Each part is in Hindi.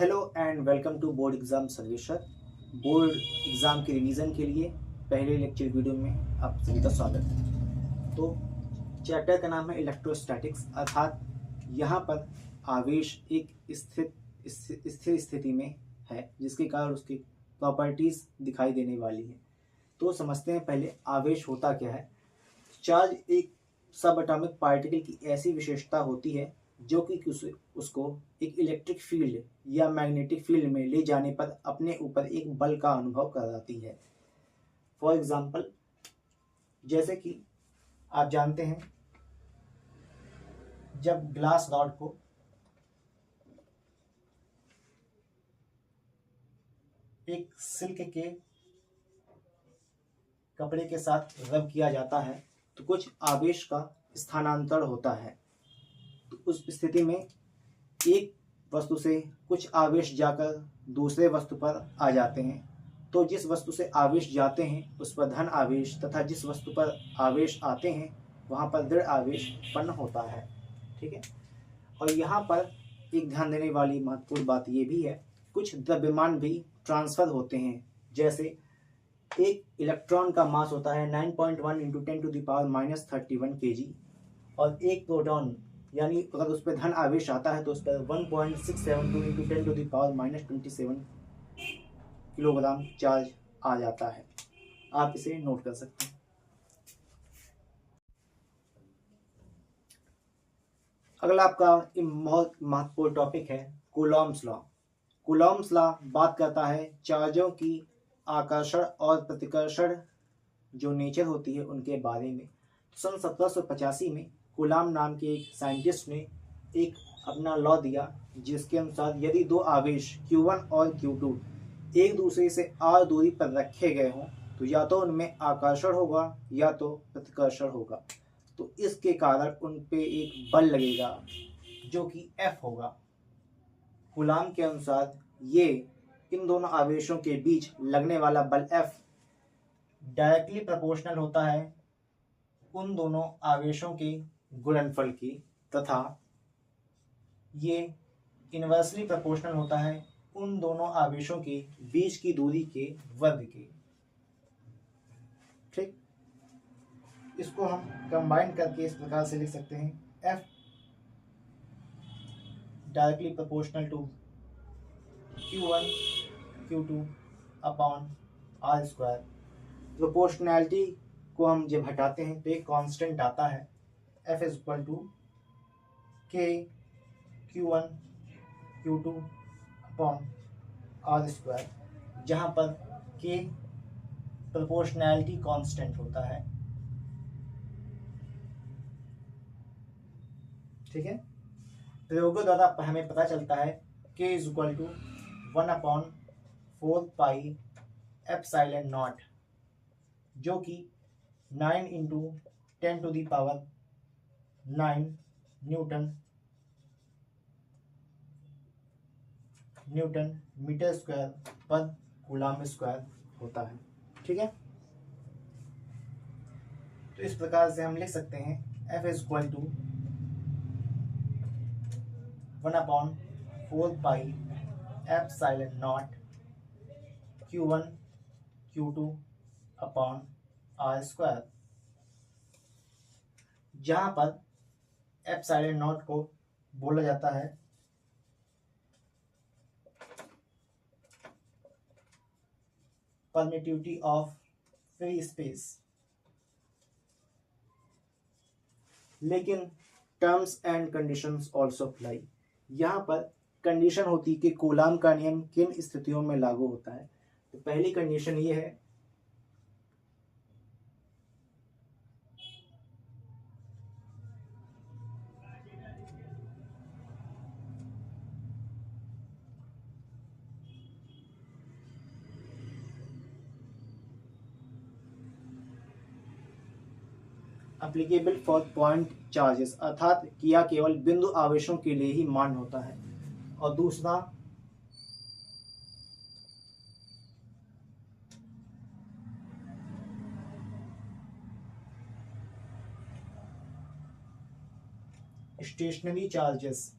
Hello and welcome to board exam solution. Board exam के रिवीजन के लिए पहले लेक्चर वीडियो में आप सभी का स्वागत है। तो चैप्टर का नाम है इलेक्ट्रोस्टैटिक्स, अर्थात यहाँ पर आवेश एक स्थिर स्थिति में है जिसके कारण उसकी प्रॉपर्टीज़ दिखाई देने वाली है। तो समझते हैं पहले आवेश होता क्या है। चार्ज एक सब एटॉमिक पार्टिकल की ऐसी विशेषता होती है जो कि उसको एक इलेक्ट्रिक फील्ड या मैग्नेटिक फील्ड में ले जाने पर अपने ऊपर एक बल का अनुभव कराती है। फॉर एग्जाम्पल, जैसे कि आप जानते हैं, जब ग्लास रॉड को एक सिल्क के कपड़े के साथ रब किया जाता है तो कुछ आवेश का स्थानांतरण होता है। तो उस स्थिति में एक वस्तु से कुछ आवेश जाकर दूसरे वस्तु पर आ जाते हैं। तो जिस वस्तु से आवेश जाते हैं उस पर धन आवेश तथा जिस वस्तु पर आवेश आते हैं वहाँ पर ऋण आवेश उत्पन्न होता है। ठीक है। और यहाँ पर एक ध्यान देने वाली महत्वपूर्ण बात ये भी है, कुछ द्रव्यमान भी ट्रांसफर होते हैं। जैसे एक इलेक्ट्रॉन का मास होता है 9.1 × 10⁻³ kg और एक प्रोटॉन यानी अगर उस पर धन आवेश आता है तो उस पर 1.672 × 10⁻27 किलोग्राम चार्ज आ जाता है। आप इसे नोट कर सकते हैं। अगला आपका बहुत महत्वपूर्ण टॉपिक है कूलॉम्स लॉ। कूलॉम्स लॉ बात करता है चार्जों की आकर्षण और प्रतिकर्षण जो नेचर होती है उनके बारे में। सन 1785 में कूलाम नाम के एक साइंटिस्ट ने एक अपना लॉ दिया जिसके अनुसार यदि दो आवेश Q1 और Q2 एक दूसरे से r दूरी पर रखे गए हों तो या तो उनमें आकर्षण होगा या तो प्रतिकर्षण होगा। तो इसके कारण उन पे एक बल लगेगा जो कि F होगा। कूलाम के अनुसार ये इन दोनों आवेशों के बीच लगने वाला बल F डायरेक्टली प्रोपोर्शनल होता है उन दोनों आवेशों के गुणनफल की, तथा ये इनवर्सली प्रोपोर्शनल होता है उन दोनों आवेशों के बीच की दूरी के वर्ग के। ठीक, इसको हम कंबाइन करके इस प्रकार से लिख सकते हैं, F directly proportional to Q1 Q2 upon r²। Proportionality को हम जब हटाते हैं तो एक कांस्टेंट आता है F = K Q1 Q2 upon r², जहाँ पर K प्रोपोर्शनैलिटी कांस्टेंट होता है। ठीक है। प्रयोगों द्वारा हमें पता चलता है K = 1/4πε0 जो कि 9 × 10⁹ न्यूटन मीटर स्क्वायर पर कूलाम स्क्वायर होता है। ठीक है। तो इस प्रकार से हम लिख सकते हैं F = 1/4πε0 Q1 Q2 upon r², जहाँ पर ε0 को बोला जाता है परमिटिविटी ऑफ फ्री स्पेस। लेकिन terms and conditions also apply. यहाँ पर कंडीशन होती है कि कूलाम का नियम किन स्थितियों में लागू होता है। तो पहली कंडीशन ये है एप्लीकेबल फॉर पॉइंट चार्जेस, अर्थात किया केवल बिंदु आवेशों के लिए ही मान्य होता है। और दूसरा स्टेशनरी चार्जेस,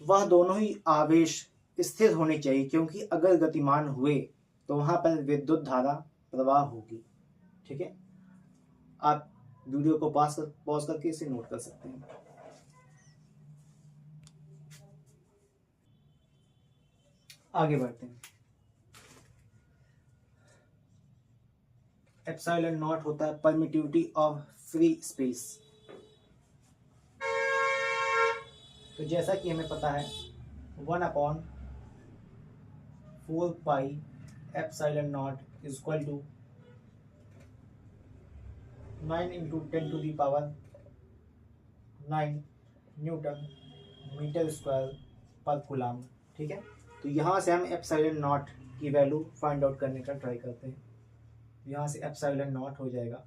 वह दोनों ही आवेश स्थिर होनी चाहिए, क्योंकि अगर गतिमान हुए तो वहां पर विद्युत धारा प्रवाह होगी। ठीक है, आप वीडियो को पॉज करके इसे नोट कर सकते हैं। आगे बढ़ते हैं। एप्सिलॉन नॉट होता है परमिटिविटी ऑफ फ्री स्पेस। तो जैसा कि हमें पता है 1/4 pi epsilon naught is equal to 9 into 10⁻9 newton metre square पर कूलम। ठीक है, तो यहाँ से हम एप्सिलॉन नॉट की वैल्यू फाइंड आउट करने का ट्राई करते हैं। यहाँ से एप्सिलॉन नॉट हो जाएगा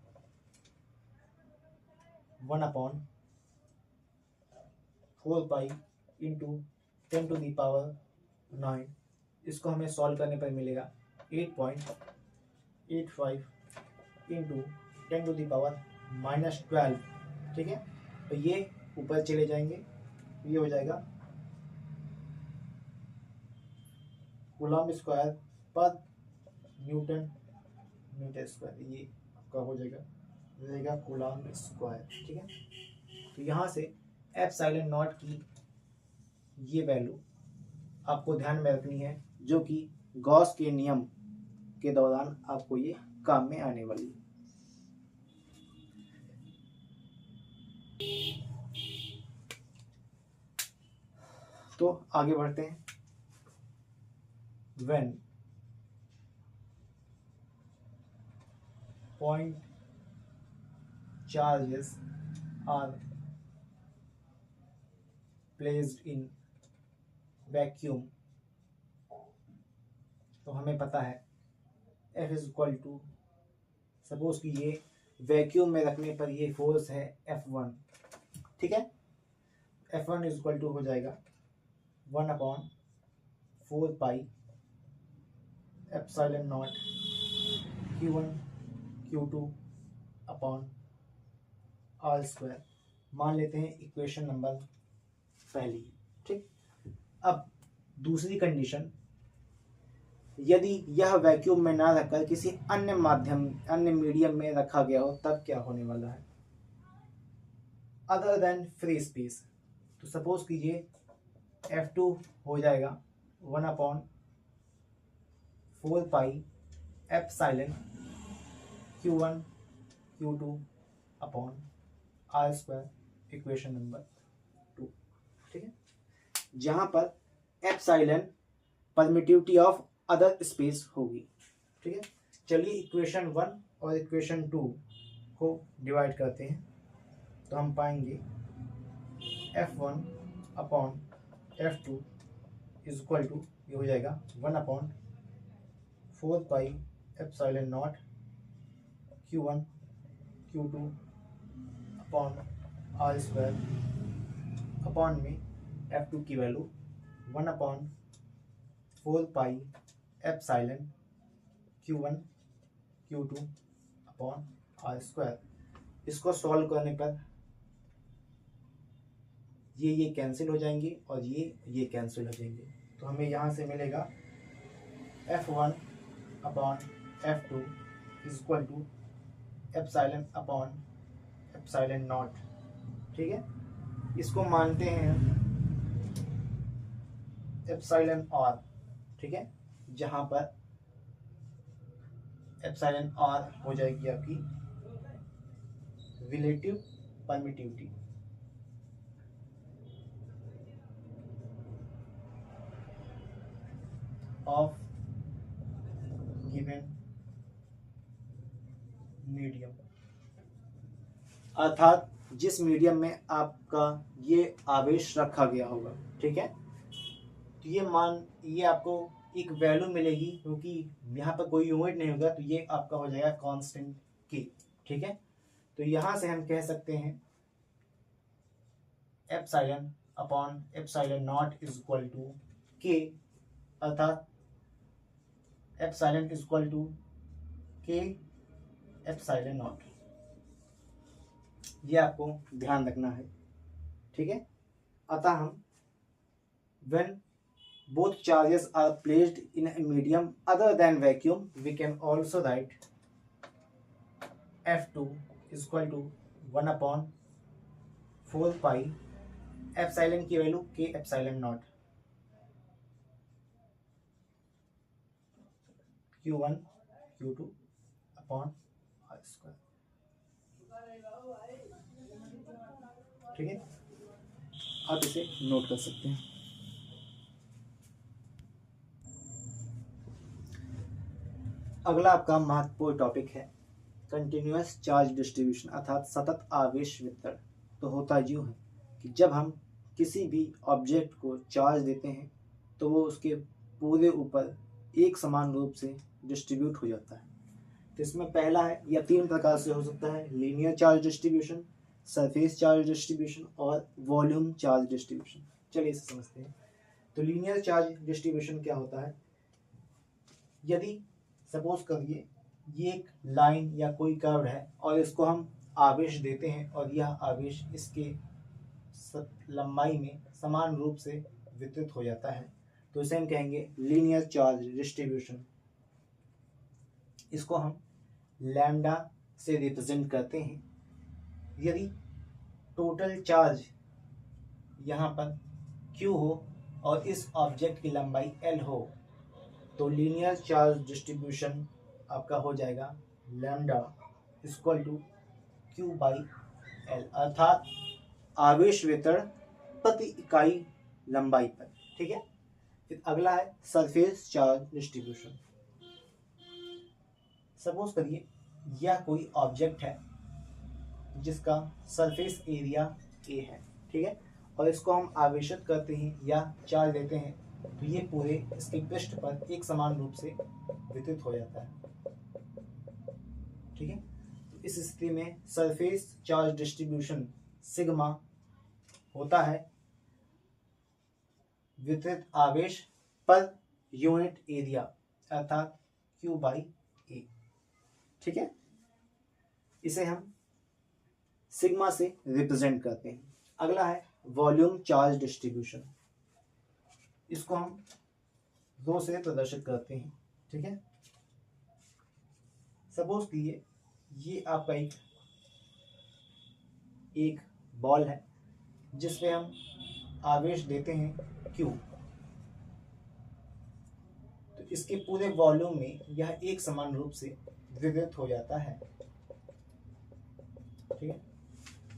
1/4 पाई इंटू 10⁻9। इसको हमें सॉल्व करने पर मिलेगा 8.85 इंटू 10⁻−12। ठीक है, तो ये ऊपर चले जाएंगे, ये हो जाएगा कूलम स्क्वायर पर न्यूटन मीटर स्क्वायर। ये आपका हो जाएगा कूलम स्क्वायर। ठीक है, तो यहाँ से एप्सिलॉन नॉट की ये वैल्यू आपको ध्यान में रखनी है, जो कि गॉस के नियम के दौरान आपको ये काम में आने वाली है। तो आगे बढ़ते हैं। when point charges are placed in vacuum, तो हमें पता है F is equal to, suppose कि ये वैक्यूम में रखने पर ये फोर्स है F1। ठीक है, F1 इज इक्वल टू हो जाएगा 1/4 pi epsilon not Q1 Q2 upon R square. मान लेते हैं इक्वेशन नंबर पहली। ठीक, अब दूसरी कंडीशन, यदि यह वैक्यूम में ना रखकर किसी अन्य मीडियम में रखा गया हो, तब क्या होने वाला है। अदर देन फ्री स्पेस, तो सपोज कीजिए F2 हो जाएगा 1/4 pi epsilon Q1 Q2 upon R square, equation number 2। ठीक है, जहां पर epsilon permittivity of other space होगी। ठीक है, चलिए इक्वेशन 1 और इक्वेशन 2 को डिवाइड करते हैं, तो हम पाएंगे F1 upon F2 is equal to, ये हो जाएगा 1/4 pi epsilon not Q1 Q2 upon R square, upon में F2 की value 1/4 pi epsilon Q1 Q2 upon R square. इसको सॉल्व करने पर ये कैंसिल हो जाएंगे और ये कैंसिल हो जाएंगे, तो हमें यहाँ से मिलेगा F1 upon F2 is equal to epsilon upon epsilon naught. ठीक है, इसको मानते हैं एप्सिलॉन R। ठीक है, जहां पर एप्सिलॉन R हो जाएगी आपकी relative permittivity of given medium, अर्थात जिस मीडियम में आपका ये आवेश रखा गया होगा। ठीक है, तो ये आपको एक वैल्यू मिलेगी, क्योंकि यहाँ पर कोई यूनिट नहीं होगा, तो ये आपका हो जाएगा कांस्टेंट के। ठीक है, तो यहाँ से हम कह सकते हैं epsilon upon epsilon naught is equal to K, अर्थात epsilon is equal to K epsilon naught. ये आपको ध्यान रखना है। ठीक है, अतः हम when both charges are placed in a medium other than vacuum, we can also write F2 is equal to 1 upon 4 pi epsilon की value k epsilon not Q1 Q2 upon r square. ठीक है, आप इसे नोट कर सकते हैं। अगला आपका महत्वपूर्ण टॉपिक है कंटिन्यूअस चार्ज डिस्ट्रीब्यूशन अर्थात सतत आवेश वितरण। तो होता यूँ है कि जब हम किसी भी ऑब्जेक्ट को चार्ज देते हैं तो वो उसके पूरे ऊपर एक समान रूप से डिस्ट्रीब्यूट हो जाता है। तो इसमें पहला है या तीन प्रकार से हो सकता है, linear charge distribution, surface charge distribution और वॉल्यूम चार्ज डिस्ट्रीब्यूशन। चलिए इसे समझते हैं। तो लीनियर चार्ज डिस्ट्रीब्यूशन क्या होता है, यदि सपोज करिए ये एक लाइन या कोई कर्व है और इसको हम आवेश देते हैं और यह आवेश इसके लंबाई में समान रूप से वितरित हो जाता है, तो इसे हम कहेंगे लीनियर चार्ज डिस्ट्रीब्यूशन। इसको हम लैम्डा से रिप्रेजेंट करते हैं। यदि टोटल चार्ज यहाँ पर Q हो और इस ऑब्जेक्ट की लंबाई L हो तो लीनियर चार्ज डिस्ट्रीब्यूशन आपका हो जाएगा lambda equal to Q by L, अर्थात आवेश वितरण प्रति इकाई लंबाई पर। ठीक है, फिर अगला है सरफेस चार्ज डिस्ट्रीब्यूशन। सपोज करिए यह कोई ऑब्जेक्ट है जिसका सरफेस एरिया A है। ठीक है, और इसको हम आवेशित करते हैं या चार्ज देते हैं तो ये पूरे इसके पृष्ठ पर एक समान रूप से वितरित हो जाता है। ठीक है, तो इस स्थिति में सरफेस चार्ज डिस्ट्रीब्यूशन सिग्मा होता है वितरित आवेश पर यूनिट एरिया अर्थात Q बाई A। ठीक है, इसे हम सिग्मा से रिप्रेजेंट करते हैं। अगला है वॉल्यूम चार्ज डिस्ट्रीब्यूशन। इसको हम 2 से प्रदर्शित करते हैं। ठीक है, सपोज कीजिए ये आपका एक बॉल है जिसमें हम आवेश देते हैं Q, तो इसके पूरे वॉल्यूम में यह एक समान रूप से वितरित हो जाता है। ठीक है,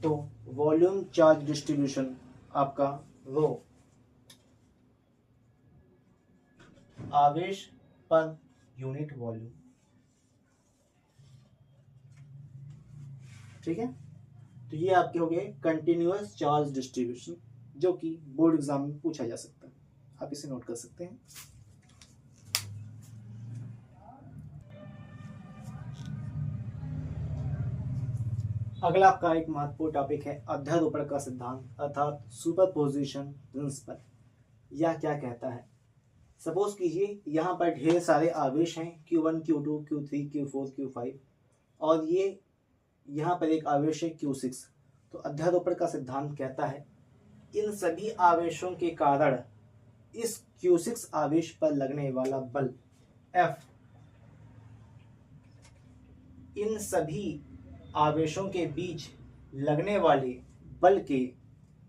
तो वॉल्यूम चार्ज डिस्ट्रीब्यूशन आपका रो आवेश पर यूनिट वॉल्यूम। ठीक है, तो ये आपके हो गए कंटिन्यूअस चार्ज डिस्ट्रीब्यूशन जो कि बोर्ड एग्जाम में पूछा जा सकता है, आप इसे नोट कर सकते हैं। अगला आपका एक महत्वपूर्ण टॉपिक है अध्यारोपण का सिद्धांत अर्थात सुपरपोजिशन प्रिंसिपल। यह क्या कहता है, सपोज कीजिए यहाँ पर ढेर सारे आवेश हैं Q1 Q2 Q3 Q4 Q5 और ये यहाँ पर एक आवेश है Q6। तो अध्यारोपण का सिद्धांत कहता है इन सभी आवेशों के कारण इस Q6 आवेश पर लगने वाला बल F इन सभी आवेशों के बीच लगने वाले बल के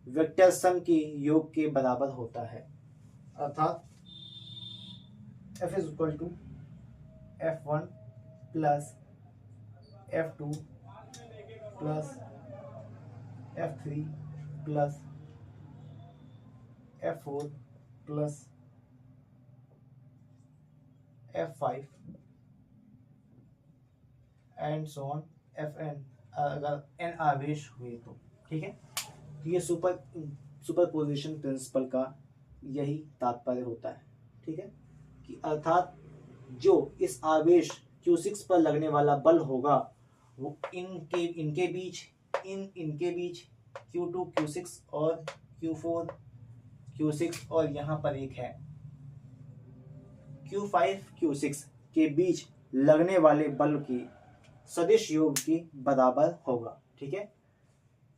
वेक्टर सम के योग के बराबर होता है, अर्थात F is equal to F1 plus F2 plus F3 plus F4 plus F5 and so on Fn अगर n आवेश हुए तो। ठीक है, तो ये सुपरपोजिशन प्रिंसिपल का यही तात्पर्य होता है। ठीक है, कि अर्थात जो इस आवेश Q6 पर लगने वाला बल होगा वो इनके बीच Q2 Q6 और Q4 Q6 और यहाँ पर एक है Q5 Q6 के बीच लगने वाले बल की सदिश योग के बराबर होगा। ठीक है,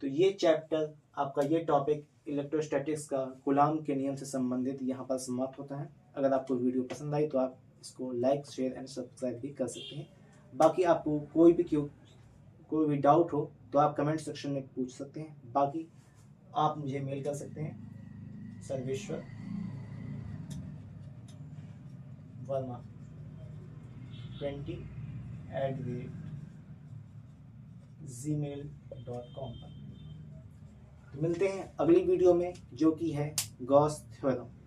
तो ये चैप्टर आपका ये टॉपिक इलेक्ट्रोस्टैटिक्स का कूलॉम के नियम से संबंधित यहाँ पर समाप्त होता है। अगर आपको वीडियो पसंद आई तो आप इसको लाइक, शेयर एंड सब्सक्राइब भी कर सकते हैं। बाकी आपको कोई भी डाउट हो तो आप कमेंट सेक्शन में पूछ सकते हैं। बाकी आप मुझे मेल कर सकते हैं sarveshwar20@gmail.com पर। तो मिलते हैं अगली वीडियो में, जो कि है गॉस थ्योरम।